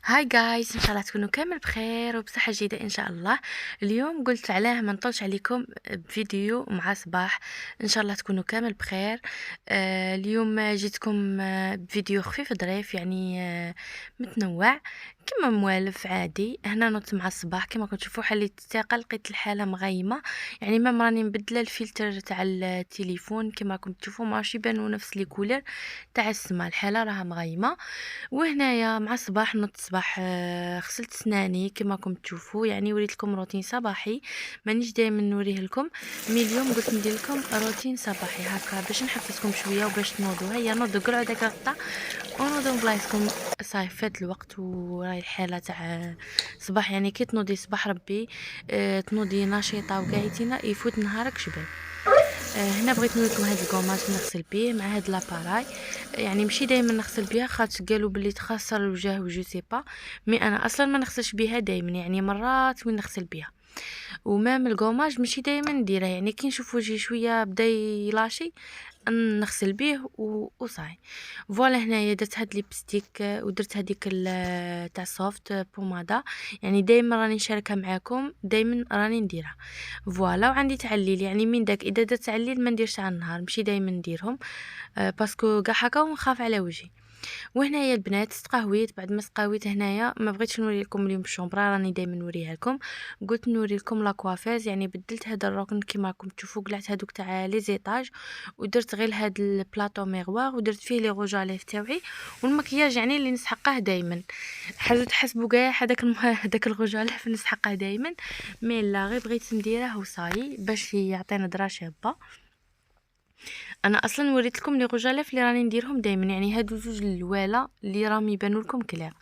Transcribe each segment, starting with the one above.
هاي جايز، ان شاء الله تكونوا كامل بخير وبصحة جيدة ان شاء الله. اليوم قلت علاه ما نطولش عليكم بفيديو مع صباح. ان شاء الله تكونوا كامل بخير. اليوم جيتكم بفيديو خفيف ظريف، يعني متنوع كما موالف عادي. هنا نوت مع الصباح كما كنتوا تشوفوا، حليت الثقه لقيت الحاله مغيمه، يعني ما راني مبدله الفلتر تاع التليفون كما كنتوا تشوفوا، ماشي يبانوا نفس لي كولر تاع السما، الحاله راها مغيمه. وهنايا مع الصباح نوضت الصباح، غسلت سناني كما راكم تشوفوا، يعني وريت لكم روتين صباحي مانيش دائما نوريه لكم. مي اليوم قلت ندير لكم روتين صباحي هكا باش نحفزكم شويه وباش تنوضوا. هيا نوضوا قرعوا داك الغطا ونوضوا بلايصكم. صاي فات الوقت وراي الحاله تاع صباح، يعني كي تنوضي صباح ربي تنوضي نشيطه وقاعدين يفوت نهارك شباب. هنا بغيت نوريكم هاد الكوماج نغسل بيه مع هاد لاباراي. يعني ماشي دائما نغسل بها، خاطر قالوا بلي تخسر الوجه وجو سي با، مي انا اصلا ما نغسلش بها دائما، يعني مرات وين نغسل بها. ومام الكوماج ماشي دائما نديره، يعني كي نشوف وجهي شويه بدا يلاشي نغسل بيه وصاي. فوالا هنايا درت هاد ليبستيك، ودرت هذيك تاع سوفت بومادا، يعني دائما راني نشاركها معاكم، دائما راني نديرها. فوالا وعندي تعليل، يعني من داك اذا درت تعليل ما نديرش على النهار، ماشي دائما نديرهم باسكو كاع هكا ونخاف على وجهي. وهنايا البنات استقهويت، بعد ما استقهويت هنايا ما بغيتش نوري لكم اليوم الشومبرا، راني دائما نوريها لكم. قلت نوري لكم لاكوافيز، يعني بدلت هذا الركن كيما راكم تشوفوا، قلعت هذوك تاع لي زيطاج ودرت غير هذا البلاطو ميغوار ودرت فيه لي روجاليف تاوعي والمكياج، يعني اللي نسحقه دائما. حاجه تحسبوا كاع هذاك الروجاليف نسحقه دائما، مي لا غير بغيت نديره وصاي باش يعطي نظره شابه. انا اصلا وريت لكم لي غوجاليف اللي راني نديرهم دائما، يعني هادو زوج الوالا اللي راهم يبانوا لكم كلير.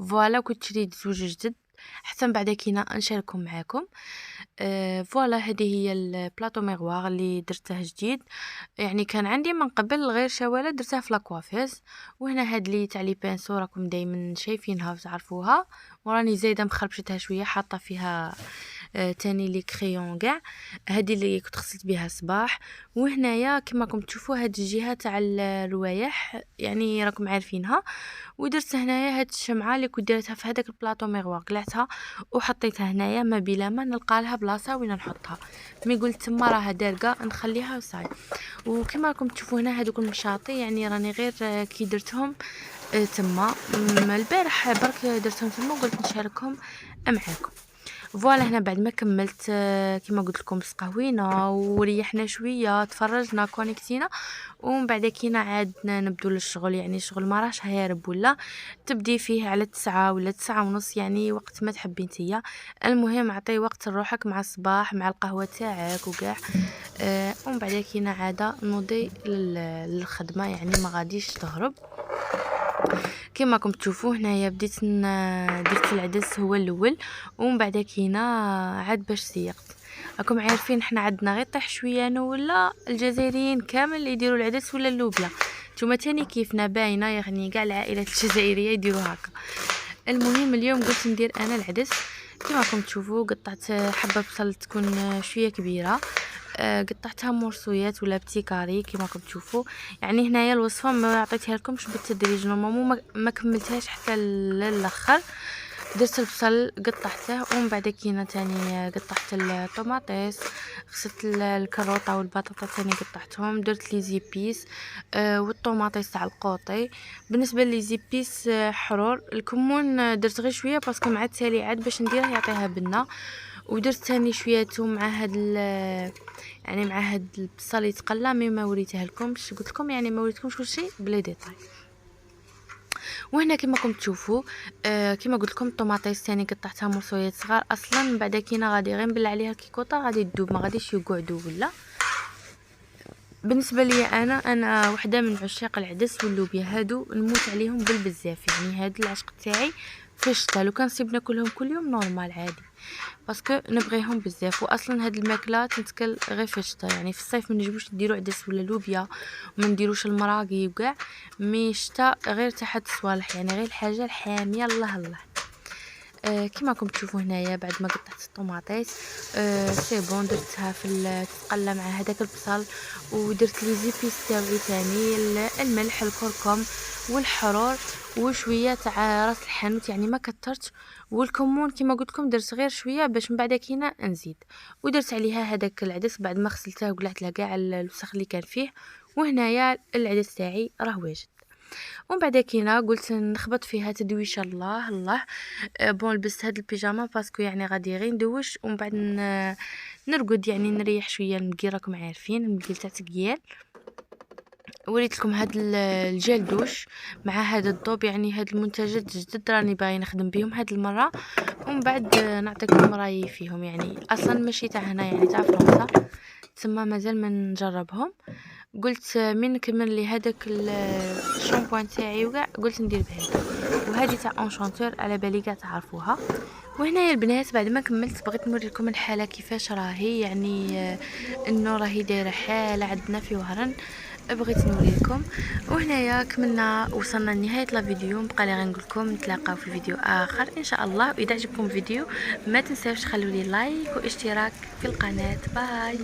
فوالا كنت شريت زوج جدد حتى من بعد كينا نشاركهم معاكم. فوالا هذه هي البلاطو ميغوار اللي درته جديد، يعني كان عندي من قبل غير شواله درتها في لاكوافيز. وهنا هاد لي تاع لي بانسو راكم دائما شايفينها وتعرفوها، وراني زايده مخربشتها شويه حاطه فيها تاني لي كريون كاع. هذه اللي كنت غسلت بها صباح. وهنايا كما راكم تشوفوا هاد الجهه تاع الروايح، يعني راكم عارفينها. ودرت هنايا هاد الشمعه اللي كنت درتها في هذاك البلاطو ميغوار، قلعتها وحطيتها هنايا ما بلا ما نلقى لها بلاصه وين نحطها، مي قلت تما راها دارقه نخليها وصاي. وكما راكم تشوفوا هنا هذوك المشاطي، يعني راني غير كي درتهم تما البارح برك درتهم تما وقلت نشاركهم معاكم. فوالا هنا بعد ما كملت كما قلت لكم سقهوينا وريحنا شويه تفرجنا كونيكتينا، ومن بعد كينا عاد نبدو للشغل، يعني الشغل ما راهش هارب ولا تبدي فيه على 9 ولا 9:30، يعني وقت ما تحبي نتيا. المهم عطي وقت لروحك مع الصباح مع القهوه تاعك وكاع. ومن بعد كينا عاده نوضي للخدمه، يعني ما غاديش تهرب. كما راكم تشوفوا هنايا بديت درت العدس هو الاول، ومن بعد كينا عاد باش سيقت. راكم عارفين حنا عندنا غير طيح شويه انا ولا الجزائريين كامل اللي يديروا العدس ولا اللوبيا، نتوما تاني كيفنا باينه، يعني كاع العائلات الجزائريه يديروا هكا. المهم اليوم قلت ندير انا العدس. كما راكم تشوفوا قطعت حبه بصل تكون شويه كبيره، قطعتها مرصويات ولا بتي كاري كما راكم تشوفوا. يعني هنايا الوصفه ما عطيتها لكمش بالتدريج، نورمالمون ما كملتهاش حتى للاخر. درت البصل قطعته، ومن بعد كينا تاني قطعت الطوماطيس، غسلت الكروطه والبطاطا تاني قطعتهم، درت لي زيبيس والطوماطيس تاع القوطي. بالنسبه لي زيبيس حرور، الكمون درت غير شويه باسكو مع التالي عاد باش نديره يعطيها بنه. ودرت ثاني شويه توم مع هاد يعني مع هاد البصل يتقلى، مي ما وريته لكمش، قلت لكم يعني ما وريتكمش كل شيء بلا ديتاي. وهنا كما راكم تشوفوا كما قلت لكم الطوماطيس ثاني قطعتها مرصويات صغار، اصلا من بعد كينا غادي غير نبل عليها كيكوطه غادي تذوب، ما غاديش يقعدوا ولا. بالنسبه لي انا وحده من عشاق العدس واللوبيا، هادو نموت عليهم بالبزاف، يعني هاد العشق تاعي في الشتا. لو كان نصيب ناكلهم كل يوم نورمال عادي، باسكو نبغيهم بزاف. واصلا هاد الماكله تنتكل غير في الشتا، يعني في الصيف ما نجموش نديرو عدس ولا لوبيا وما نديروش المراقي وكاع، مي الشتا غير تحت الصوالح، يعني غير الحاجه الحاميه الله الله. كيما راكم تشوفوا هنايا بعد ما قطعت الطوماطيط سي بون درتها تتقلى مع هذاك البصل، ودرت لي زيبيس تاوعي ثاني الملح الكركم والحرور وشويه تاع راس الحانوت، يعني ما كترتش، والكمون كيما قلت لكم درت غير شويه باش من بعد كينا نزيد، ودرت عليها هذاك العدس بعد ما غسلته وقلعت له كاع الوسخ اللي كان فيه. وهنايا العدس تاعي راه واجد. ومن بعد كينا قلت نخبط فيها تدويشه الله الله. بون لبست هاد البيجاما باسكو يعني غادي غير ندوش ومن بعد نرقد، يعني نريح شويه المكي، راكم عارفين المكي تاع تقيال. وريت لكم هاد الجل دوش مع هذا الضوب، يعني هاد المنتجات جدد راني باغي نخدم بهم هاد المره، ومن بعد نعطيكم رايي فيهم. يعني اصلا ماشي تاع هنا، يعني تاع فرنسا، تما مازال ما نجربهم. قلت من نكمل لي هذاك الشامبوان تاعي وكاع قلت ندير بهذا، وهذه تاع اونشانتور على بالي كاع تعرفوها. وهنايا البنات بعد ما كملت بغيت نوريكم الحاله كيفاش راهي، يعني انه راهي دايره حاله عندنا في وهران، بغيت نوريكم. وهنايا كملنا وصلنا لنهايه لا فيديو، بقى لي غنقول لكم نتلاقاو في فيديو اخر ان شاء الله. واذا عجبكم الفيديو ما تنساوش تخلوا لي لايك واشتراك في القناه. باي.